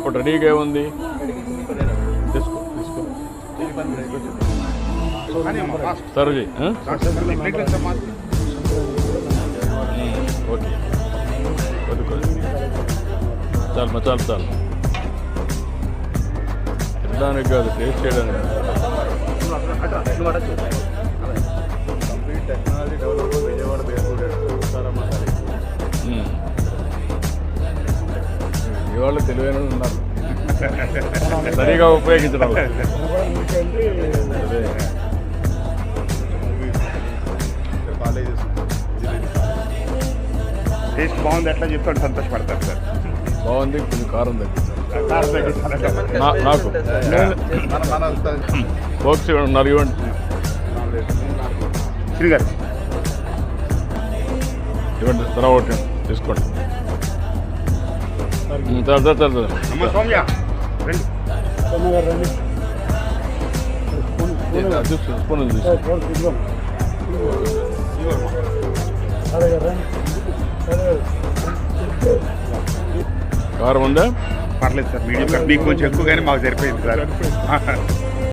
ఇప్పుడు రెడీగా ఉంది. తీసుకో తీసుకో సర్వ్ చేయి. ఓకే కొద్ది కొద్ది చాలు చాలు చాలు. తినడానికి కాదు, టేస్ట్ చేయడానికి. టెక్నాలజీ డెవలప్ విజయవాడ ఇవాళ తెలివైన ఉన్నారు, సరిగా ఉపయోగించడం. అదే కాలేజెస్ టేస్ట్ బాగుంది ఎట్లా చెప్తాడు సంతోషపడతారు సార్. బాగుంది, కొంచెం కారం తగ్గించాలి నాకు. ఫోక్స్ ఉన్నారు ఇవ్వండి. శ్రీగారు ఇవ్వండి, తర్వాత ఒకటి తీసుకోండి. చాలు అమ్మ సౌమ్య రండి. స్పూన్ తీసుకో. కారం ఉందా? పర్లేదు సార్, మీడియం మీకు కొంచెం ఎక్కువ కానీ మాకు సరిపోయింది సార్.